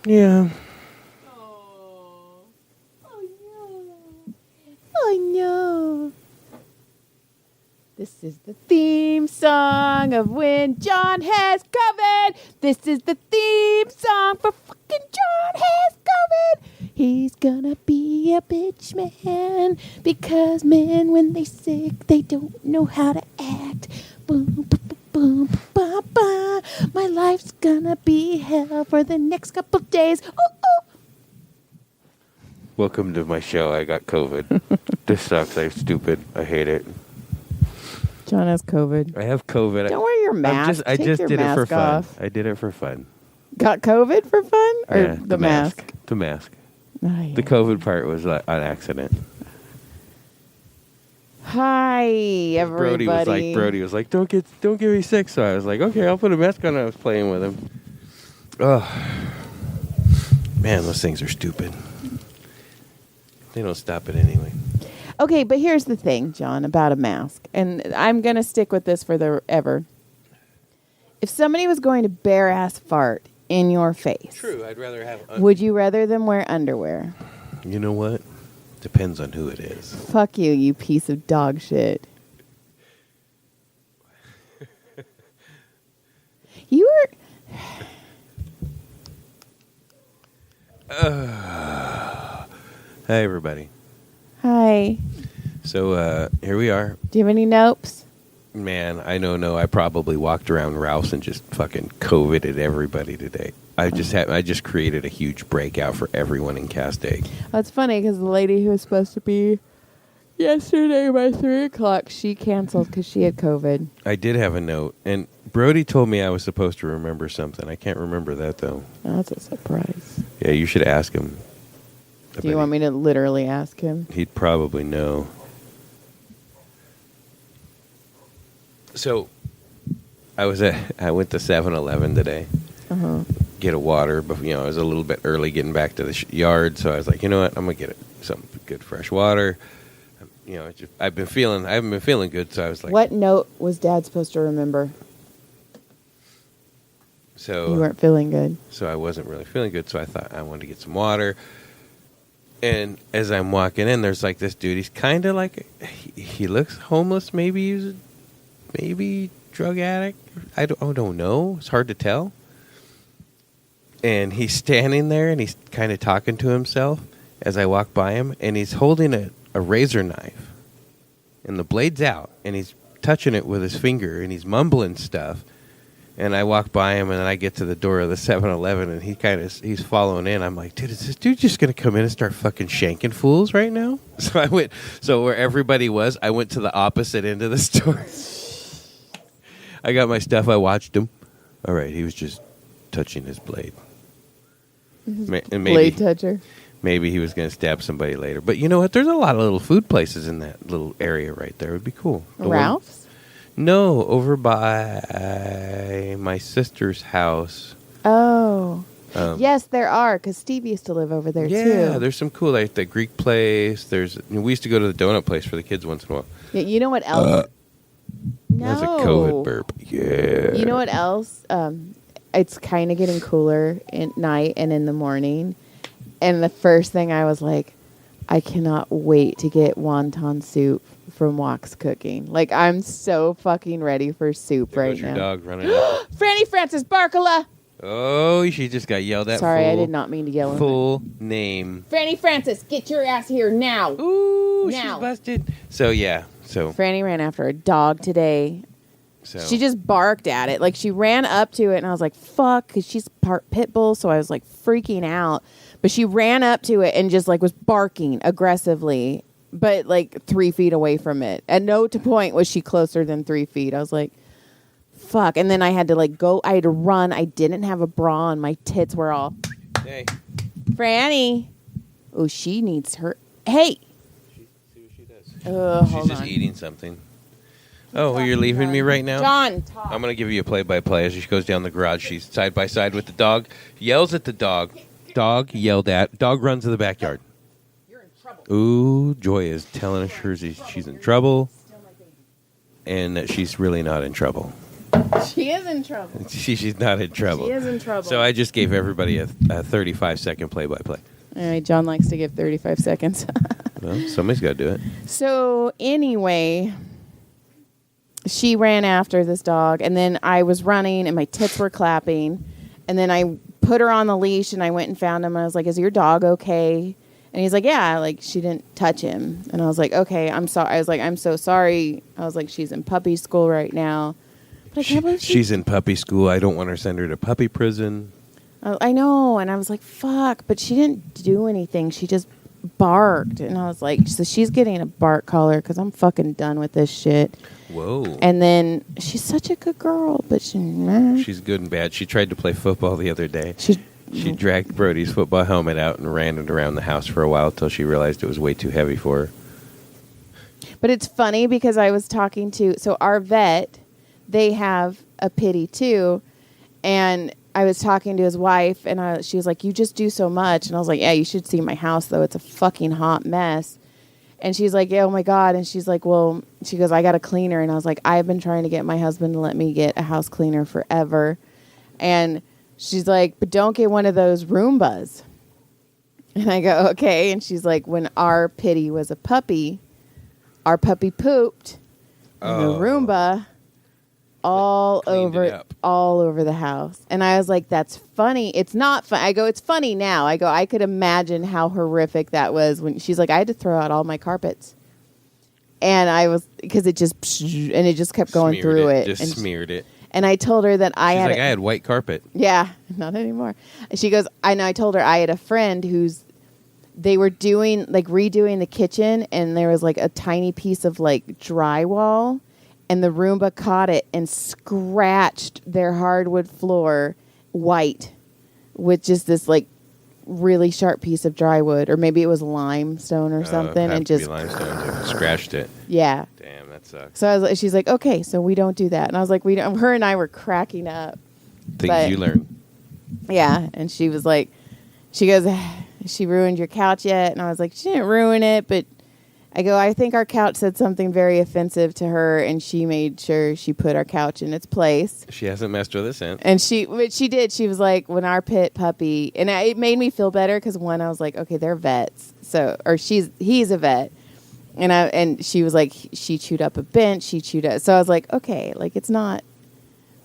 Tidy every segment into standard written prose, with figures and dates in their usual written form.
Yeah. Oh. Oh, no. Oh, no. This is the theme song of when John has COVID. This is the theme song for fucking John has COVID. He's gonna be a bitch man because men, when they sick, they don't know how to act. Boom, boom, boom, boom, ba, ba. My life's gonna be hell for the next couple days. Oh, oh. Welcome to my show. I got COVID. This sucks. I'm stupid. I hate it. John has COVID. I have COVID. Don't wear your mask. I just your did it for mask fun. off. I did it for fun. Got COVID for fun? Or Yeah, the mask? The mask. Oh, yeah. The COVID part was like on accident. Hi, everybody. Brodie was like, don't get me sick. So I was like, okay, I'll put a mask on. I was playing with him. Oh, man, those things are stupid. They don't stop it anyway. Okay, but here's the thing, John, about a mask. And I'm going to stick with this forever. If somebody was going to bare-ass fart in your face. True, I'd rather have... would you rather them wear underwear? You know what? Depends on who it is. Fuck you, you piece of dog shit. You were... Hey, everybody. Hi. So, here we are. Do you have any nopes? Man, I I probably walked around Ralph's and just fucking COVIDed everybody today. I just created a huge breakout for everyone in Castaic. That's funny because the lady who was supposed to be yesterday by 3 o'clock, she canceled because she had COVID. I did have a note, and Brodie told me I was supposed to remember something. I can't remember that, though. Oh, that's a surprise. Yeah, you should ask him. Do you want me to literally ask him? He'd probably know. So, I went to 7-Eleven today. Get a water, but I was a little bit early getting back to the yard, so I was like, you know what, I'm gonna get some good fresh water. I haven't been feeling good, so I was like, what note was Dad supposed to remember? So you weren't feeling good. So I wasn't really feeling good, so I thought I wanted to get some water. And as I'm walking in, there's like this dude. He's kind of like he looks homeless. Maybe he's drug addict. I don't know. It's hard to tell. And he's standing there, and he's kind of talking to himself as I walk by him, and he's holding a razor knife, and the blade's out, and he's touching it with his finger, and he's mumbling stuff. And I walk by him, and then I get to the door of the 7-Eleven, and he's following in. I'm like, dude, is this dude just going to come in and start fucking shanking fools right now? So where everybody was, I went to the opposite end of the store. I got my stuff. I watched him. All right, he was just touching his blade. Blade toucher. Maybe he was going to stab somebody later. But you know what? There's a lot of little food places in that little area right there. It would be cool. Ralph's? No, over by my sister's house. Oh. Yes, there are, because Steve used to live over there, too. Yeah, there's some cool, like the Greek place. We used to go to the donut place for the kids once in a while. Yeah, you know what else? No. That's a COVID burp. Yeah. You know what else? It's kind of getting cooler at night and in the morning. And the first thing I was like, I cannot wait to get wonton soup from Walk's Cooking. Like, I'm so fucking ready for soup right now. Your dog running up. Franny Francis Barkala. Oh, she just got yelled at. Sorry, I did not mean to yell at full name. Franny Francis, get your ass here now. Ooh, now. She's busted. So, yeah. Franny ran after a dog today. She just barked at it. Like, she ran up to it, and I was like, fuck, because she's part pit bull, so I was, like, freaking out. But she ran up to it and just, like, was barking aggressively, but, like, 3 feet away from it. At no point was she closer than 3 feet. I was like, fuck. And then I had to, like, go. I had to run. I didn't have a bra on. My tits were all. Hey. Franny. Oh, she needs her. Hey. See what she does. Hold She's just on. eating something. Oh, well, you're leaving me right now? John, talk. I'm going to give you a play-by-play. As she goes down the garage, she's side by side with the dog, yells at the dog. Dog yelled at. Dog runs to the backyard. You're in trouble. Ooh, Joy is telling us she's in trouble, and that she's really not in trouble. She is in trouble. She's not in trouble. She is in trouble. So I just gave everybody a 35-second play-by-play. All right, John likes to give 35 seconds. Well, somebody's got to do it. So anyway, she ran after this dog, and then I was running, and my tits were clapping, and then I put her on the leash, and I went and found him. I was like, "Is your dog okay?" And he's like, "Yeah, like she didn't touch him." And I was like, "Okay, I'm sorry." I was like, "I'm so sorry." I was like, "She's in puppy school right now." But I can't believe she's in puppy school. I don't want her to send her to puppy prison. I know, and I was like, "Fuck!" But she didn't do anything. She just barked, and I was like, "So she's getting a bark collar because I'm fucking done with this shit." Whoa! And then she's such a good girl, but she's good and bad. She tried to play football the other day. She dragged Brodie's football helmet out and ran it around the house for a while until she realized it was way too heavy for her. But it's funny because I was talking to our vet. They have a pity too, and I was talking to his wife, and she was like, "You just do so much," and I was like, "Yeah, you should see my house though; it's a fucking hot mess." And she's like, "Yeah, oh my god," and she's like, "Well," she goes, "I got a cleaner," and I was like, "I've been trying to get my husband to let me get a house cleaner forever," and she's like, "But don't get one of those Roombas." And I go, "Okay," and she's like, "When our Pitty was a puppy, our puppy pooped, and the Roomba." All over the house. And I was like, that's funny. It's not fun. I go, it's funny now. I go, I could imagine how horrific that was when she's like, I had to throw out all my carpets. And I was, because it just kept going through it. Just smeared it. And I told her that I had white carpet. Yeah, not anymore. She goes, I told her I had a friend they were redoing the kitchen, and there was like a tiny piece of like drywall. And the Roomba caught it and scratched their hardwood floor white with just this like really sharp piece of drywood, or maybe it was limestone or something, and just limestone scratched it. Yeah. Damn, that sucks. So she's like, "Okay, so we don't do that." And I was like, "We don't." Her and I were cracking up. Things you learn. Yeah, and she was like, she goes, "She ruined your couch yet?" And I was like, "She didn't ruin it, but." I go, I think our couch said something very offensive to her, and she made sure she put our couch in its place. She hasn't messed with us since. And she did. She was like, when our pit puppy, and it made me feel better because one, I was like, okay, they're vets, he's a vet, and she was like, she chewed up a bench, so I was like, okay, like it's not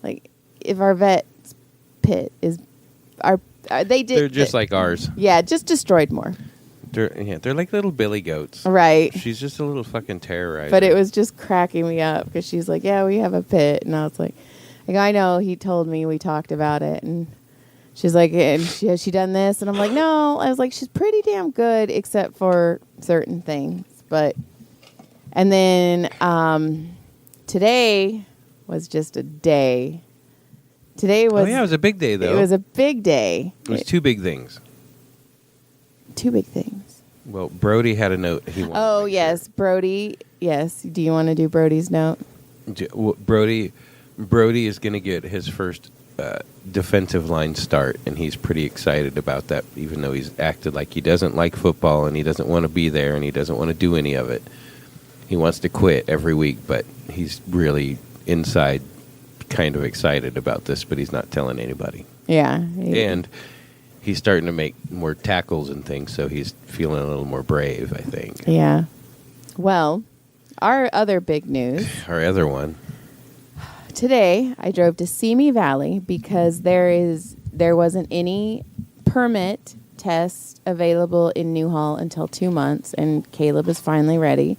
like if our vet's pit is they're just like ours. Yeah, just destroyed more. They're like little billy goats. Right. She's just a little fucking terrorizer. But it was just cracking me up because she's like, "Yeah, we have a pit." And I was like, I know, he told me, we talked about it. And she's like, has she done this? And I'm like, no. I was like, she's pretty damn good except for certain things. And then today was just a day. Today was... Oh, yeah, it was a big day, though. It was a big day. It was two big things. Two big things. Well, Brodie had a note he wanted. Oh, yes. Sure. Brodie. Yes. Do you want to do Brodie's note? Brodie is going to get his first defensive line start, and he's pretty excited about that, even though he's acted like he doesn't like football and he doesn't want to be there and he doesn't want to do any of it. He wants to quit every week, but he's really inside kind of excited about this, but he's not telling anybody. Yeah. And he's starting to make more tackles and things, so he's feeling a little more brave, I think. Yeah. Well, our other big news. Our other one. Today, I drove to Simi Valley because there wasn't any permit test available in Newhall until 2 months, and Caleb is finally ready.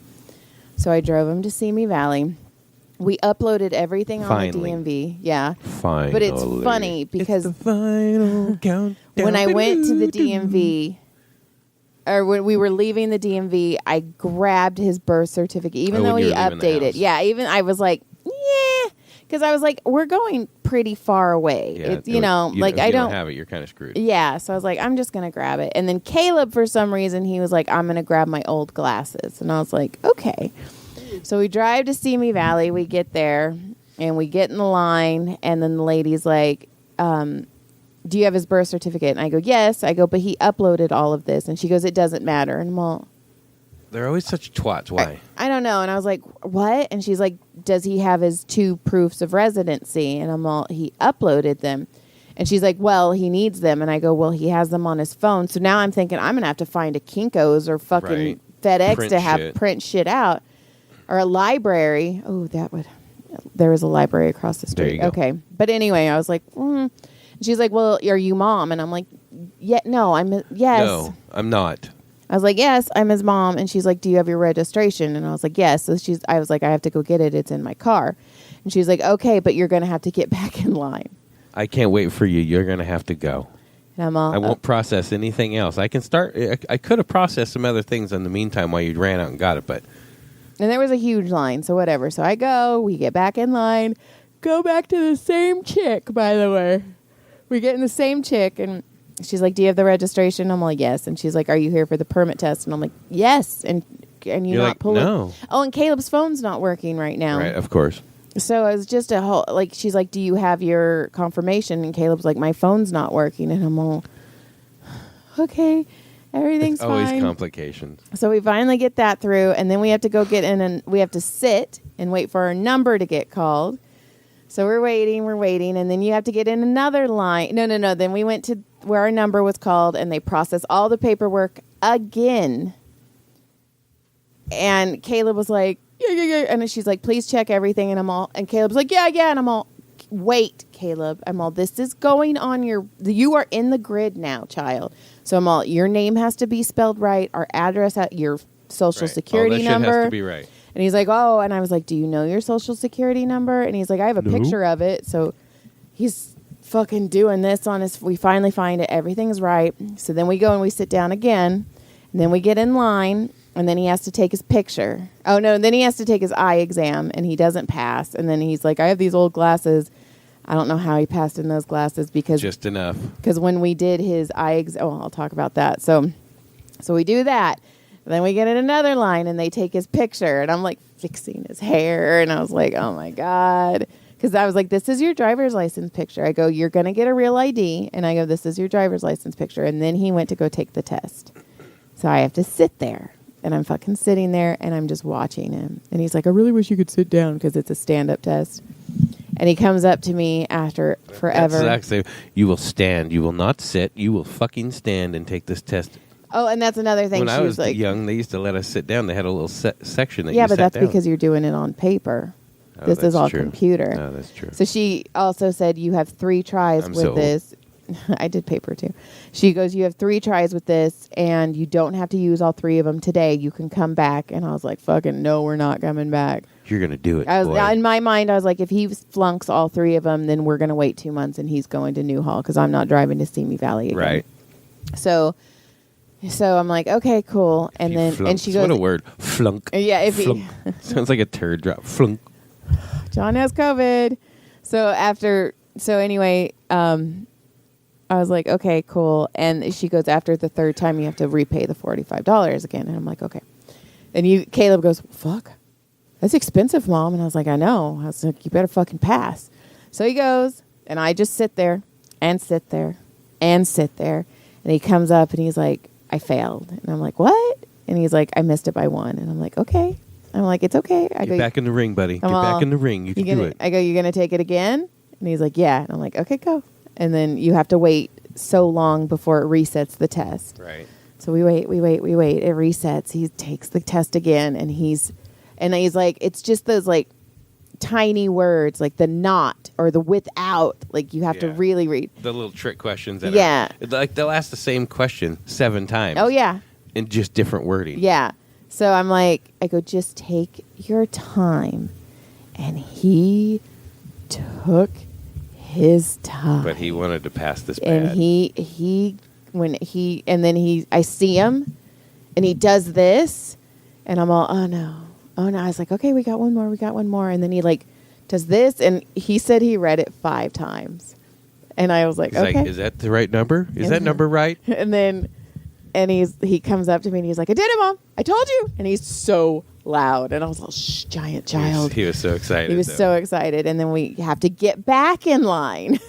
So I drove him to Simi Valley. We uploaded everything on the DMV. Yeah. Finally. But it's funny because it's the final countdown. When I went to the DMV, or when we were leaving the DMV, I grabbed his birth certificate, even though he updated. Yeah, even I was like, yeah, because I was like, we're going pretty far away. Yeah, you don't have it, you're kind of screwed. Yeah, so I was like, I'm just going to grab it. And then Caleb, for some reason, he was like, I'm going to grab my old glasses. And I was like, okay. So we drive to Simi Valley. We get there, and we get in the line, and then the lady's like, do you have his birth certificate? And I go, yes. I go, but he uploaded all of this. And she goes, it doesn't matter. And I'm all... They're always such twats. Why? I don't no. And I was like, what? And she's like, does he have his 2 proofs of residency? And I'm all, he uploaded them. And she's like, well, he needs them. And I go, well, he has them on his phone. So now I'm thinking I'm going to have to find a Kinko's or fucking FedEx Print to have shit. print shit out. Or a library. Oh, there was a library across the street. Okay. But anyway, I was like, She's like, well, are you mom? And I'm like, yeah, no, yes. No, I'm not. I was like, yes, I'm his mom. And she's like, do you have your registration? And I was like, yes. So I was like, I have to go get it. It's in my car. And she's like, okay, but you're going to have to get back in line. I can't wait for you. You're going to have to go. And I'm all, I won't process anything else. I can start. I could have processed some other things in the meantime while you ran out and got it, but. And there was a huge line, so whatever. So I go, we get back in line, go back to the same chick, by the way. We get in the same chick, and she's like, do you have the registration? I'm like, yes. And she's like, are you here for the permit test? And I'm like, yes. And you're not like, pull no. it. Oh, and Caleb's phone's not working right now. Right, of course. So it was just a whole, like, she's like, do you have your confirmation? And Caleb's like, my phone's not working. And I'm all, okay, everything's fine. Always complications. So we finally get that through, and then we have to go get in, and we have to sit and wait for our number to get called. So we're waiting, and then you have to get in another line. No. Then we went to where our number was called, and they processed all the paperwork again. And Caleb was like, yeah. And she's like, please check everything. And Caleb's like, yeah. And I'm all, wait, Caleb. I'm all, this is going on you are in the grid now, child. So I'm all, your name has to be spelled right. Our address, your social security number. Shit has to be right. And he's like, oh, and I was like, do you know your social security number? And he's like, I have a picture of it. So he's fucking doing this on his, we finally find it. Everything's right. So then we go and we sit down again, and then we get in line, and then he has to take his picture. Oh no, and then he has to take his eye exam, and he doesn't pass. And then he's like, I have these old glasses. I don't know how he passed in those glasses because just enough. Because when we did his eye exam, I'll talk about that. So we do that. Then we get in another line, and they take his picture, and I'm like fixing his hair, and I was like, oh my God. Because I was like, this is your driver's license picture. I go, you're going to get a real ID. And I go, this is your driver's license picture. And then he went to go take the test. So I have to sit there, and I'm fucking sitting there, and I'm just watching him. And he's like, I really wish you could sit down because it's a stand-up test. And he comes up to me after forever. That's exactly. You will stand. You will not sit. You will fucking stand and take this test. Oh, and that's another thing. When I was like, young, they used to let us sit down. They had a little section that yeah, you but sat that's down. because you're doing it on paper. Oh, this is all true. computer. No, that's true. So she also said you have 3 tries with this. I did paper too. She goes, you have 3 tries with this, and you don't have to use all 3 of them today. You can come back. And I was like, fucking no, we're not coming back. You're going to do it, boy. boy. In my mind, I was like, if he flunks all 3 of them, then we're going to wait 2 months, and he's going to Newhall because I'm not driving to Simi Valley again. Right. So I'm like, okay, cool. And then flunks. and she goes, what a word, flunk. Yeah, if flunk. Sounds like a turd drop. Flunk. John has COVID. So anyway, I was like, okay, cool. And she goes, after the 3rd time, you have to repay the $45 again. And I'm like, okay. And Caleb goes, fuck, that's expensive, Mom. And I was like, I know. I was like, you better fucking pass. So he goes, and I just sit there and sit there and sit there. And he comes up and he's like, I failed. And I'm like, what? And he's like, I missed it by 1. And I'm like, okay. I'm like, it's okay. Get back in the ring, buddy. Get back in the ring. You can do it. I go, you're going to take it again? And he's like, yeah. And I'm like, okay, go. And then you have to wait so long before it resets the test. Right. So we wait. It resets. He takes the test again, and he's like, it's just those like tiny words, like the not or the without. Like you have to really read the little trick questions. Like they'll ask the same question 7 times. Oh yeah. In just different wording. Yeah. So I'm like, I go, just take your time, and he took his time. But he wanted to pass this and bad. I see him, and he does this, and I'm all, oh no. I was like, okay, we got one more. And then he like does this, and he said he read it 5 times. And I was like, He's okay. like, is that the right number? Is that number right? And he comes up to me, and he's like, I did it, Mom. I told you. And he's so loud. And I was like, shh, giant child. He was so excited. He was so excited. And then we have to get back in line.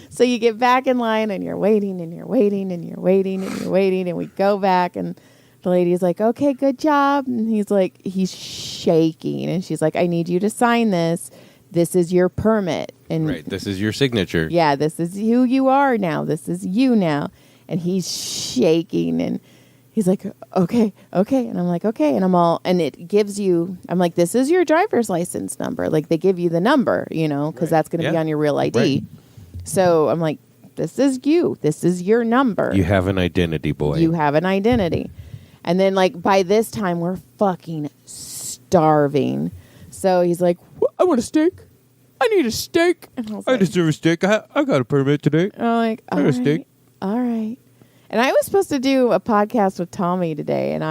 So you get back in line, and you're waiting, and you're waiting, and you're waiting, and you're waiting. And we go back, and The lady's like, okay, good job. And he's shaking. And she's like, I need you to sign this. This is your permit. And right. This is your signature. Yeah, this is who you are now. This is you now. And he's shaking. And he's like, okay. And I'm like, okay. And it gives you, I'm like, this is your driver's license number. Like, they give you the number, because that's going to be on your real ID. Right. So I'm like, this is you. This is your number. You have an identity, boy. You have an identity. And then, like, by this time, we're fucking starving. So he's like, I want a steak. I need a steak. And I deserve a steak. I got a permit today. I'm like, all right, steak. All right. And I was supposed to do a podcast with Tommy today. And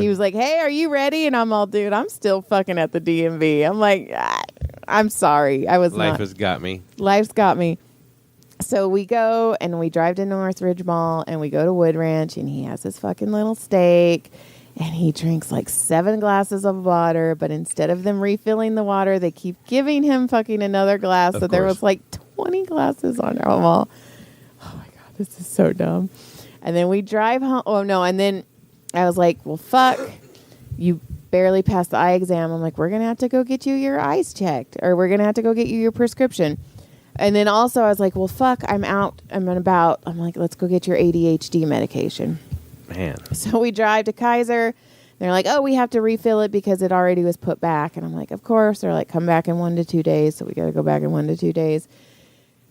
he was like, hey, are you ready? And I'm all, dude, I'm still fucking at the DMV. I'm like, I'm sorry. Life has got me. Life's got me. So we go and we drive to Northridge Mall and we go to Wood Ranch and he has his fucking little steak and he drinks like 7 glasses of water, but instead of them refilling the water, they keep giving him fucking another glass. So there was like 20 glasses on our mall. Oh my God, this is so dumb. And then we drive home. Oh no. And then I was like, well, fuck, you barely passed the eye exam. I'm like, we're going to have to go get you your eyes checked, or we're going to have to go get you your prescription. And then also I was like, well, fuck, I'm out. I'm like, let's go get your ADHD medication. Man. So we drive to Kaiser. They're like, oh, we have to refill it because it already was put back. And I'm like, of course. They're like, come back in 1 to 2 days. So we got to go back in 1 to 2 days.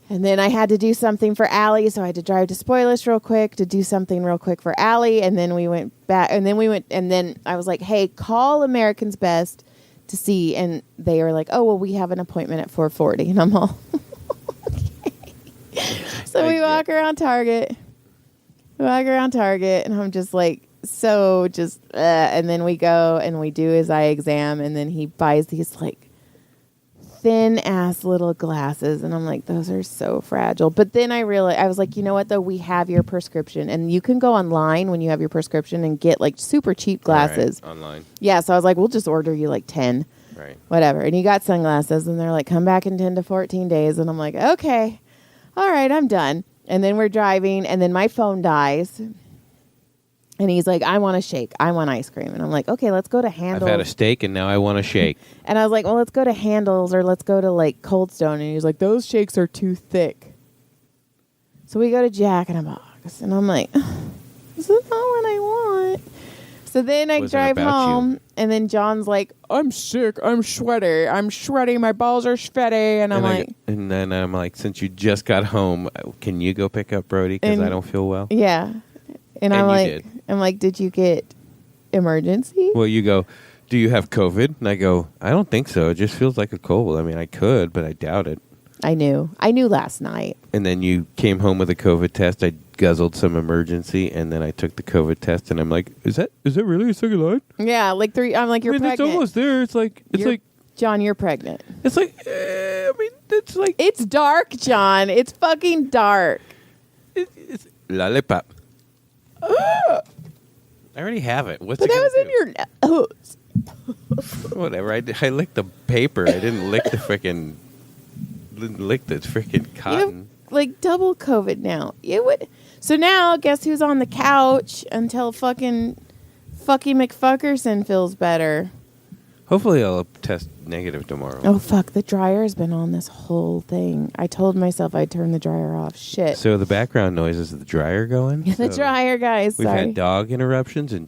And then I had to do something for Allie. So I had to drive to Spoilers real quick to do something real quick for Allie. And then we went back. And then I was like, hey, call American's Best to see. And they were like, oh, well, we have an appointment at 4:40. And I'm all... So we walk around Target. And I'm just like, and then we go and we do his eye exam, and then he buys these like thin ass little glasses, and I'm like, those are so fragile. But then I realized, I was like, you know what though, we have your prescription, and you can go online when you have your prescription and get like super cheap glasses. Right, online. Yeah, so I was like, we'll just order you like 10. Right. Whatever. And you got sunglasses, and they're like, come back in 10 to 14 days, and I'm like, okay. All right, I'm done. And then we're driving, and then my phone dies. And he's like, I want a shake. I want ice cream. And I'm like, okay, let's go to Handles. I've had a steak, and now I want a shake. And I was like, well, let's go to Handles, or let's go to, like, Cold Stone. And he's like, those shakes are too thick. So we go to Jack in a Box. And I'm like, this is not what I want. So then I drive home, and then John's like, I'm sick. I'm sweaty. My balls are sweaty. And and then I'm like, since you just got home, can you go pick up Brodie? Because I don't feel well. Yeah. And I'm like, did you get emergency? Well, you go, do you have COVID? And I go, I don't think so. It just feels like a cold. I mean, I could, but I doubt it. I knew last night. And then you came home with a COVID test. I guzzled some emergency, and then I took the COVID test, and I'm like, is that really a second line? Yeah, like 3. I'm like, you're pregnant. It's almost there. It's like John, you're pregnant. It's like, it's like, it's dark, John. It's fucking dark. It's lollipop. I already have it. What's but it that was do? In your nose. Whatever. I licked the paper. I didn't lick the freaking. Cotton. You have, like, double COVID now. It would. So now, guess who's on the couch until fucking McFuckerson feels better? Hopefully, I'll test negative tomorrow. Oh fuck! The dryer's been on this whole thing. I told myself I'd turn the dryer off. Shit. So the background noise is the dryer going. The dryer, guys. We've had dog interruptions and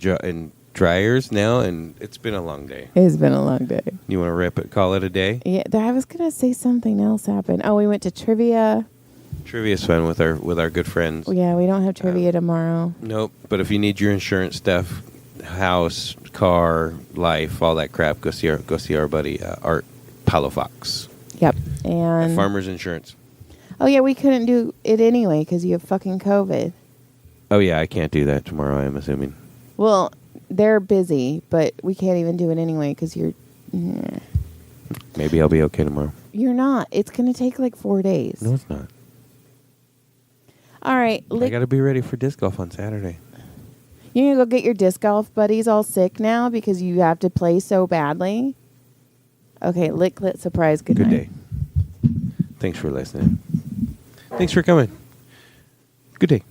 dryers now, and it's been a long day. It's been a long day. You want to rip it? Call it a day? Yeah, I was gonna say something else happened. Oh, we went to trivia. Trivia's fun with our good friends. Yeah, we don't have trivia tomorrow. Nope. But if you need your insurance stuff, house, car, life, all that crap, go see our buddy Art Palafox. Yep. And at Farmers Insurance. Oh yeah, we couldn't do it anyway because you have fucking COVID. Oh yeah, I can't do that tomorrow. I'm assuming. Well, they're busy, but we can't even do it anyway because you're. Maybe I'll be okay tomorrow. You're not. It's going to take like 4 days. No, it's not. All right. I got to be ready for disc golf on Saturday. You're going to go get your disc golf buddies all sick now because you have to play so badly? Okay, lick, lit, surprise, good night. Good day. Thanks for listening. Thanks for coming. Good day.